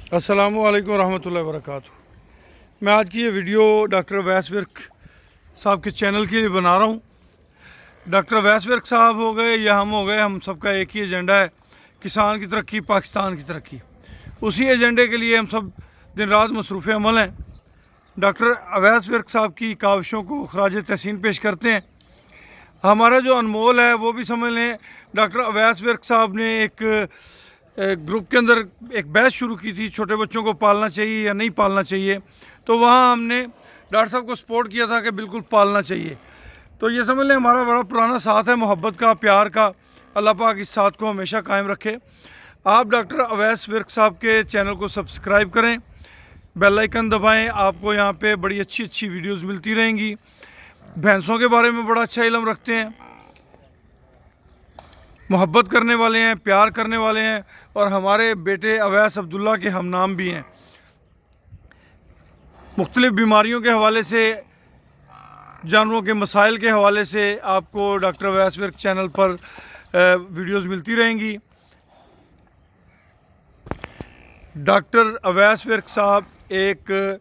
अस्सलामु अलैकुम रहमतुल्लाहि व बरकातुहू। मैं आज की ये वीडियो डॉक्टर अवैस विर्क साहब के चैनल के लिए बना रहा हूँ। डॉक्टर अवैस विर्क साहब हो गए या हम हो गए, हम सबका एक ही एजेंडा है, किसान की तरक्की, पाकिस्तान की तरक्की। उसी एजेंडे के लिए हम सब दिन रात मसरूफ़ अमल हैं। डॉक्टर अवैस विर्क साहब की काविशों को खराज तहसीन पेश करते हैं। हमारा जो अनमोल है वो भी समझ लें, डॉक्टर अवैस विर्क साहब ने एक ग्रुप के अंदर एक बहस शुरू की थी, छोटे बच्चों को पालना चाहिए या नहीं पालना चाहिए। तो वहाँ हमने डॉक्टर साहब को सपोर्ट किया था कि बिल्कुल पालना चाहिए। तो ये समझ लें हमारा बड़ा पुराना साथ है, मोहब्बत का, प्यार का। अल्लाह पाक इस साथ को हमेशा कायम रखे। आप डॉक्टर अवैस विर्क साहब के चैनल को सब्सक्राइब करें, बेल आइकन दबाएँ। आपको यहाँ पे बड़ी अच्छी अच्छी वीडियोज़ मिलती रहेंगी। भैंसों के बारे में बड़ा अच्छा इल्म रखते हैं, मोहब्बत करने वाले हैं, प्यार करने वाले हैं, और हमारे बेटे अवैस अब्दुल्ला के हम नाम भी हैं। मुख्तलिफ़ बीमारियों के हवाले से, जानवरों के मसाइल के हवाले से आपको डॉक्टर अवैस विर्क चैनल पर वीडियोज़ मिलती रहेंगी। डॉक्टर अवैस विर्क साहब एक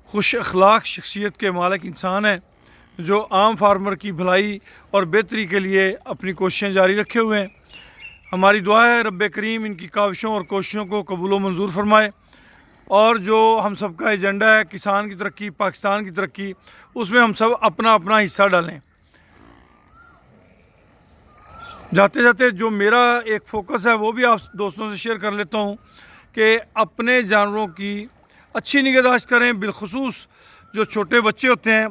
खुश अखलाक शख्सियत के मालिक इंसान हैं, जो आम फार्मर की भलाई और बेहतरी के लिए अपनी कोशिशें जारी रखे हुए हैं। हमारी दुआ है रब्बे करीम इनकी काविशों और कोशिशों को कबूल मंजूर फरमाए, और जो हम सब का एजेंडा है किसान की तरक्की, पाकिस्तान की तरक्की, उसमें हम सब अपना अपना हिस्सा डालें। जाते जाते जो मेरा एक फ़ोकस है वो भी आप दोस्तों से शेयर कर लेता हूँ कि अपने जानवरों की अच्छी निगहदाश्त करें। बिलखुसूस जो छोटे बच्चे होते हैं,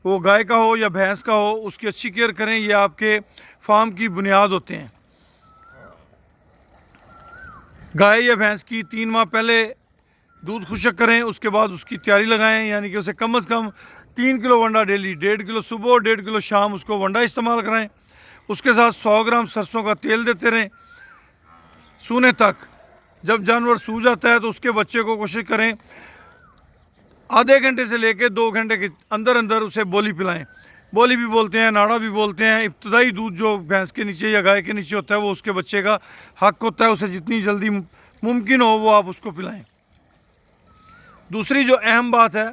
वो गाय का हो या भैंस का हो, उसकी अच्छी केयर करें। ये आपके फार्म की बुनियाद होते हैं। गाय या भैंस की 3 माह पहले दूध खुशक करें, उसके बाद उसकी तैयारी लगाएं, यानी कि उसे कम से कम 3 किलो वंडा डेली, 1.5 किलो सुबह और 1.5 किलो शाम उसको वंडा इस्तेमाल कराएं। उसके साथ 100 ग्राम सरसों का तेल देते रहें सूने तक। जब जानवर सूज जाता है तो उसके बच्चे को कोशिश करें आधे घंटे से लेकर 2 घंटे के अंदर अंदर उसे बोली पिलाएं। बोली भी बोलते हैं, नाड़ा भी बोलते हैं। इब्तदाई दूध जो भैंस के नीचे या गाय के नीचे होता है वो उसके बच्चे का हक होता है, उसे जितनी जल्दी मुमकिन हो वो आप उसको पिलाएं। दूसरी जो अहम बात है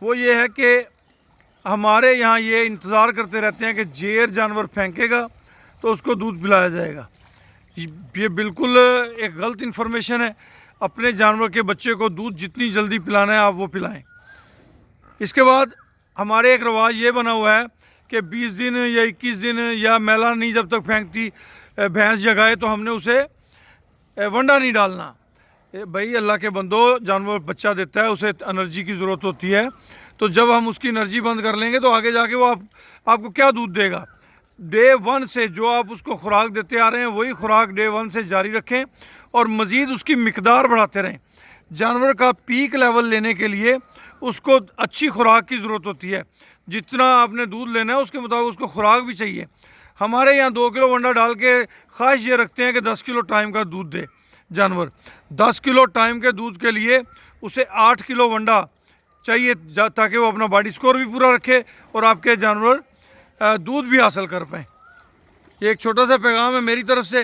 वो ये है कि हमारे यहाँ ये इंतज़ार करते रहते हैं कि जेर जानवर फेंकेगा तो उसको दूध पिलाया जाएगा। ये बिल्कुल एक गलत इन्फॉर्मेशन है। अपने जानवर के बच्चे को दूध जितनी जल्दी पिलाना है आप वो पिलाएं। इसके बाद हमारे एक रवाज ये बना हुआ है कि 20 दिन या 21 दिन या मैला नहीं जब तक फेंकती भैंस या गाय तो हमने उसे वंडा नहीं डालना। भाई अल्लाह के बंदो, जानवर बच्चा देता है, उसे एनर्जी की ज़रूरत होती है। तो जब हम उसकी एनर्जी बंद कर लेंगे तो आगे जाके वो आपको क्या दूध देगा। डे 1 से जो आप उसको खुराक देते आ रहे हैं वही खुराक डे 1 से जारी रखें, और मज़ीद उसकी मिकदार बढ़ाते रहें। जानवर का पीक लेवल लेने के लिए उसको अच्छी खुराक की ज़रूरत होती है। जितना आपने दूध लेना है उसके मुताबिक उसको खुराक भी चाहिए। हमारे यहाँ 2 किलो वंडा डाल के ख्वाहिश ये रखते हैं कि 10 किलो टाइम का दूध दे जानवर। 10 किलो टाइम के दूध के लिए उसे 8 किलो वंडा चाहिए, ताकि वो अपना बॉडी स्कोर भी पूरा रखे और आपके जानवर दूध भी हासिल कर पाएँ। ये एक छोटा सा पैगाम है मेरी तरफ से।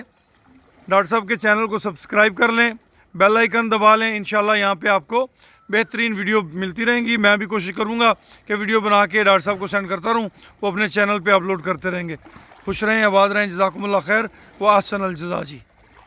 डॉक्टर साहब के चैनल को सब्सक्राइब कर लें, बेल आइकन दबा लें। इंशाल्लाह यहाँ पे आपको बेहतरीन वीडियो मिलती रहेंगी। मैं भी कोशिश करूँगा कि वीडियो बना के डॉक्टर साहब को सेंड करता रहूँ, वो अपने चैनल पे अपलोड करते रहेंगे। खुश रहें, आबाद रहें। जज़ाकुमुल्लाह खैर व अहसन अल जज़ा जी।